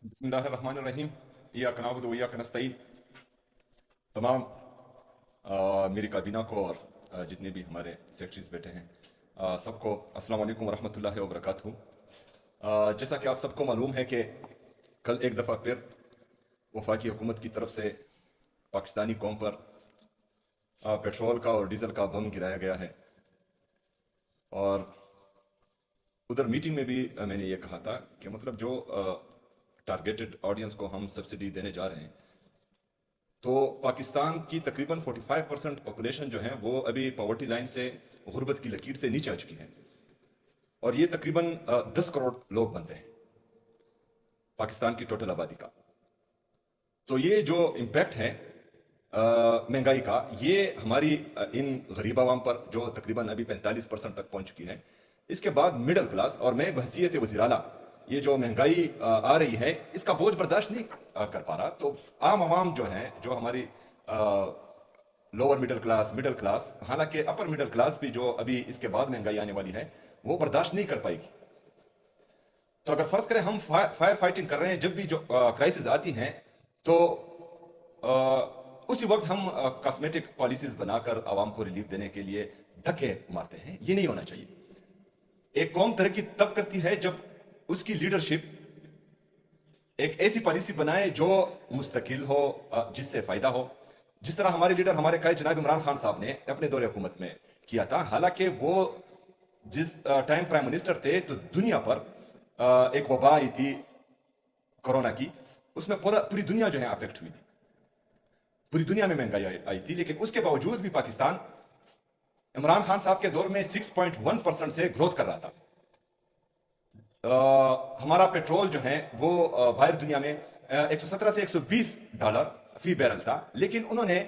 बिस्मिल्लाहिर्रहमानिर्रहीम। इय्याक नअबुदु व इय्याक नस्तईन। तमाम मेरी काबीना को और जितने भी हमारे सेक्रेटरीज बैठे हैं, सबको अस्सलाम वालेकुम व रहमतुल्लाहि व बरकातहू। जैसा कि आप सबको मालूम है कि कल एक दफ़ा फिर वफाकी हुकूमत की तरफ से पाकिस्तानी कौम पर पेट्रोल का और डीजल का बम गिराया गया है। और उधर मीटिंग में भी मैंने ये कहा था कि मतलब जो टारगेटेड ऑडियंस को हम सब्सिडी देने जा रहे हैं, तो पाकिस्तान की तकरीबन 45% पॉपुलेशन जो है वो अभी पॉवर्टी लाइन से, गुर्बत की लकीर से नीचे आ चुकी है। और ये तकरीबन 10 करोड़ लोग बनते हैं पाकिस्तान की टोटल आबादी का। तो ये जो इम्पैक्ट है महंगाई का, ये हमारी इन गरीब आवाम पर जो तकरीबन अभी 45% तक पहुंच चुकी है। इसके बाद मिडिल क्लास, और मैं बहसीयत वज़ीर-ए-आला ये जो महंगाई आ रही है इसका बोझ बर्दाश्त नहीं कर पा रहा। तो आम आवाम जो है, जो हमारी लोअर मिडिल क्लास, हालांकि अपर मिडिल क्लास भी जो अभी इसके बाद महंगाई आने वाली है वो बर्दाश्त नहीं कर पाएगी। तो अगर फर्ज करें हम फायर फाइटिंग कर रहे हैं, जब भी जो क्राइसिस आती हैं तो उसी वक्त हम कॉस्मेटिक पॉलिसीज बनाकर आवाम को रिलीफ देने के लिए धक्के मारते हैं। ये नहीं होना चाहिए। एक कौम तरक्की तब करती है जब उसकी लीडरशिप एक ऐसी पॉलिसी बनाए जो मुस्तकिल हो, जिससे फायदा हो। जिस तरह हमारे लीडर, हमारे कायद जनाब इमरान खान साहब ने अपने दौरे हुकूमत में किया था। हालांकि वो जिस टाइम प्राइम मिनिस्टर थे तो दुनिया पर एक वबा आई थी कोरोना की, उसमें पूरी दुनिया जो है अफेक्ट हुई थी, पूरी दुनिया में महंगाई आई थी। लेकिन उसके बावजूद भी पाकिस्तान इमरान खान साहब के दौर में 6.1% से ग्रोथ कर रहा था। हमारा पेट्रोल जो है वो बाहर दुनिया में 117 से 120 डॉलर फी बैरल था। लेकिन उन्होंने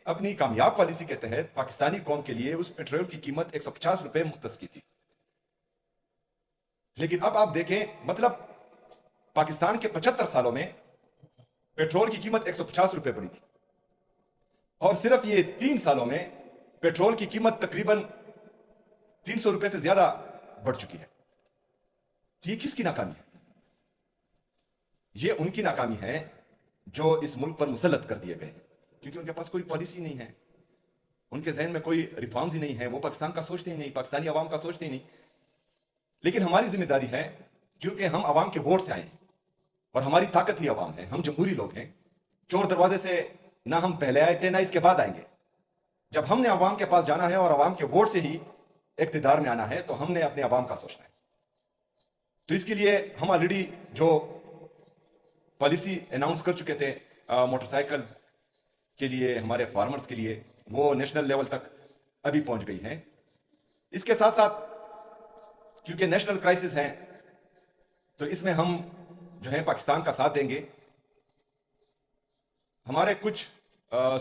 अपनी कामयाब पॉलिसी के तहत पाकिस्तानी कौम के लिए उस पेट्रोल की कीमत 150 रुपए मुख्तस की थी। लेकिन अब आप देखें, मतलब पाकिस्तान के 75 सालों में पेट्रोल की कीमत 150 रुपए बढ़ी थी, और सिर्फ ये 3 सालों में पेट्रोल की कीमत तकरीबन 300 रुपए से ज्यादा बढ़ चुकी है। तो ये किसकी नाकामी है? ये उनकी नाकामी है जो इस मुल्क पर मुसल्लत कर दिए गए हैं, क्योंकि उनके पास कोई पॉलिसी नहीं है, उनके जहन में कोई रिफॉर्म्स ही नहीं है, वो पाकिस्तान का सोचते ही नहीं, पाकिस्तानी आवाम का सोचते ही नहीं। लेकिन हमारी जिम्मेदारी है, क्योंकि हम आवाम के वोट से आए हैं और हमारी ताकत ही आवाम है, हम जमहूरी लोग हैं। चोर दरवाजे से ना हम पहले आए थे ना इसके बाद आएंगे। जब हमने आवाम के पास जाना है और आवाम के वोट से ही इक्तिदार में आना है, तो हमने अपने आवाम का सोचना है। तो इसके लिए हम ऑलरेडी जो पॉलिसी अनाउंस कर चुके थे मोटरसाइकिल के लिए, हमारे फार्मर्स के लिए, वो नेशनल लेवल तक अभी पहुंच गई हैं। इसके साथ साथ क्योंकि नेशनल क्राइसिस है, तो इसमें हम जो है पाकिस्तान का साथ देंगे। हमारे कुछ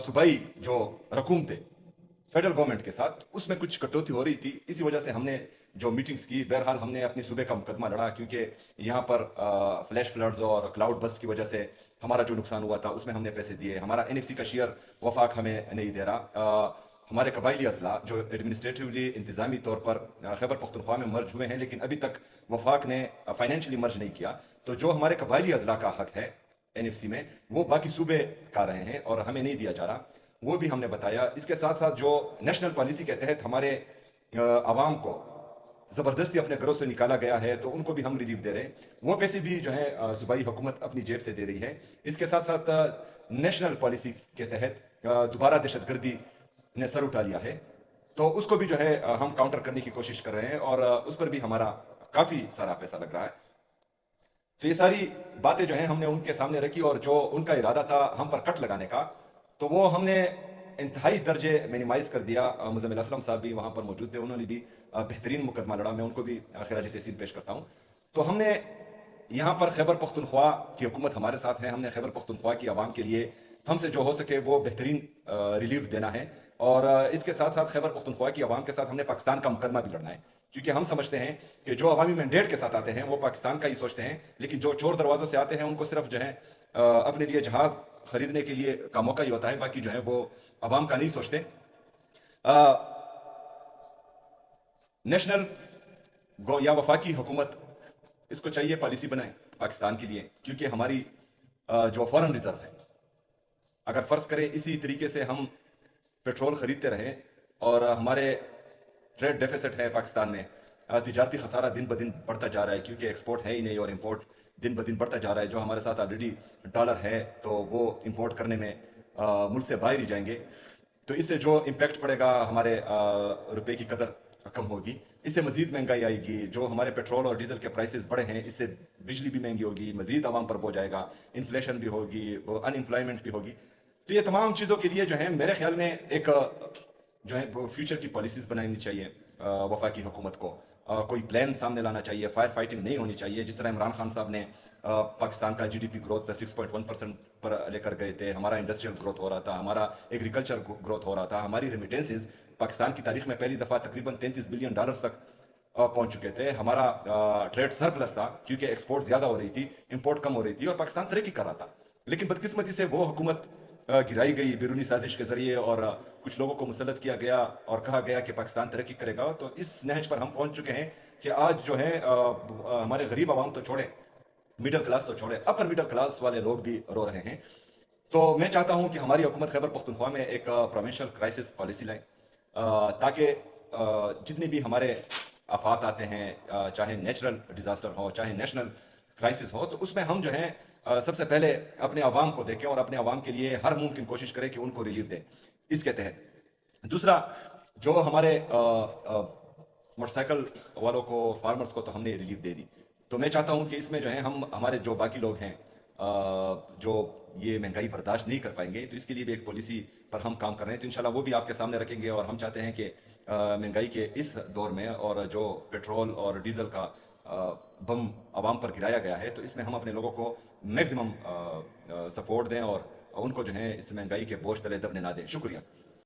सूबाई जो रकूम थे फेडरल गवर्नमेंट के साथ, उसमें कुछ कटौती हो रही थी। इसी वजह से हमने जो मीटिंग्स की, बहरहाल हमने अपनी सूबे का मुकदमा लड़ा, क्योंकि यहाँ पर फ्लैश फ्लड्स और क्लाउड बस्ट की वजह से हमारा जो नुकसान हुआ था उसमें हमने पैसे दिए। हमारा एनएफसी का शेयर वफाक हमें नहीं दे रहा। हमारे कबायली अजला जो एडमिनिस्ट्रेटिवली इंतजामी तौर पर खैबर पख्तूनख्वा में मर्ज हुए हैं, लेकिन अभी तक वफाक ने फाइनेंशियली मर्ज नहीं किया। तो जो हमारे कबायली अजला का हक है एनएफसी में, वो बाकी सूबे का रहे हैं और हमें नहीं दिया जा रहा, वो भी हमने बताया। इसके साथ साथ जो नेशनल पॉलिसी के तहत हमारे आवाम को जबरदस्ती अपने घरों से निकाला गया है, तो उनको भी हम रिलीफ दे रहे हैं। वो पैसे भी जो है सूबाई हुकूमत अपनी जेब से दे रही है। इसके साथ साथ नेशनल पॉलिसी के तहत दोबारा दहशतगर्दी ने सर उठा लिया है, तो उसको भी जो है हम काउंटर करने की कोशिश कर रहे हैं, और उस पर भी हमारा काफी सारा पैसा लग रहा है। तो ये सारी बातें जो हैं हमने उनके सामने रखी, और जो उनका इरादा था हम पर कट लगाने का, तो वो हमने इंतहाई दर्जे मिनिमाइज कर दिया। मुज़म्मिल असलम साहब भी वहाँ पर मौजूद थे, उन्होंने भी बेहतरीन मुकदमा लड़ा। मैं उनको भी खिराज तहसीन पेश करता हूँ। तो हमने यहाँ पर खैबर पख्तूनख्वा की हुकूमत हमारे साथ है, हमने खैबर पख्तूनख्वा की आवाम के लिए हमसे जो हो सके वो बेहतरीन रिलीफ देना है। और इसके साथ साथ खैबर पख्तूनख्वा की आवाम के साथ हमने पाकिस्तान का मुकदमा भी लड़ना है, क्योंकि हम समझते हैं कि जो अवामी मैंडेट के साथ आते हैं वो पाकिस्तान का ही सोचते हैं, लेकिन जो चोर दरवाजों से आते हैं उनको सिर्फ जो है अपने लिए जहाज खरीदने के लिए का मौका ही होता है, बाकी जो है वो अवाम का नहीं सोचते। नेशनल या वफाकी हुकूमत इसको चाहिए पॉलिसी बनाए, पाकिस्तान के लिए, क्योंकि हमारी जो फॉरेन रिजर्व है, अगर फर्ज करें इसी तरीके से हम पेट्रोल खरीदते रहें और हमारे ट्रेड डेफिसिट है पाकिस्तान में, तिजारती खसारा दिन ब दिन बढ़ता जा रहा है, क्योंकि एक्सपोर्ट है ही नहीं और इंपोर्ट दिन ब दिन बढ़ता जा रहा है। जो हमारे साथ ऑलरेडी डॉलर है तो वो इंपोर्ट करने में मुल्क से बाहर ही जाएंगे। तो इससे जो इम्पैक्ट पड़ेगा, हमारे रुपए की कदर कम होगी, इससे मजीद महंगाई आएगी। जो हमारे पेट्रोल और डीजल के प्राइसेस बढ़े हैं, इससे बिजली भी महंगी होगी, मजीद आवाम पर बोझ आएगा, इन्फ्लेशन भी होगी, अनएम्प्लॉयमेंट भी होगी। तो ये तमाम चीज़ों के लिए जो है मेरे ख्याल में एक जो है वो फ्यूचर की पॉलिसीज बनानी चाहिए वफाकी हुकूमत को। कोई प्लान सामने लाना चाहिए, फायर फाइटिंग नहीं होनी चाहिए। जिस तरह इमरान खान साहब ने पाकिस्तान का जीडीपी ग्रोथ 6.1% पर लेकर गए थे, हमारा इंडस्ट्रियल ग्रोथ हो रहा था, हमारा एग्रीकल्चर ग्रोथ हो रहा था, हमारी रेमिटेंसेज पाकिस्तान की तारीख में पहली दफ़ा तकरीबन $33 बिलियन तक पहुंच चुके थे। हमारा ट्रेड सरप्लस था, क्योंकि एक्सपोर्ट ज़्यादा हो रही थी, इंपोर्ट कम हो रही थी और पाकिस्तान तरक्की कर रहा था। लेकिन बदकिस्मती से वो हुकूमत गिराई गई बेरूनी साजिश के जरिए, और कुछ लोगों को मुसल्लत किया गया और कहा गया कि पाकिस्तान तरक्की करेगा। तो इस नहज पर हम पहुंच चुके हैं कि आज जो है हमारे गरीब आवाम तो छोड़े, मिडिल क्लास तो छोड़े, अपर मिडिल क्लास वाले लोग भी रो रहे हैं। तो मैं चाहता हूं कि हमारी हुकूमत खैबर पख्तूनख्वा में एक प्रोविंशियल क्राइसिस पॉलिसी लाए, ताकि जितने भी हमारे आफात आते हैं, चाहे नेचुरल डिजास्टर हो, चाहे नेशनल क्राइसिस हो, तो उसमें हम जो है सबसे पहले अपने आवाम को देखें और अपने आवाम के लिए हर मुमकिन कोशिश करें कि उनको रिलीफ दें इसके तहत। दूसरा, जो हमारे मोटरसाइकिल वालों को, फार्मर्स को तो हमने रिलीफ दे दी। तो मैं चाहता हूं कि इसमें जो है हम हमारे जो बाकी लोग हैं जो ये महंगाई बर्दाश्त नहीं कर पाएंगे, तो इसके लिए भी एक पॉलिसी पर हम काम कर रहे हैं। तो इंशाल्लाह वो भी आपके सामने रखेंगे। और हम चाहते हैं कि महंगाई के इस दौर में, और जो पेट्रोल और डीजल का बम आवाम पर गिराया गया है, तो इसमें हम अपने लोगों को मैक्सिमम सपोर्ट दें और उनको जो है इस महंगाई के बोझ तले दबने ना दें। शुक्रिया।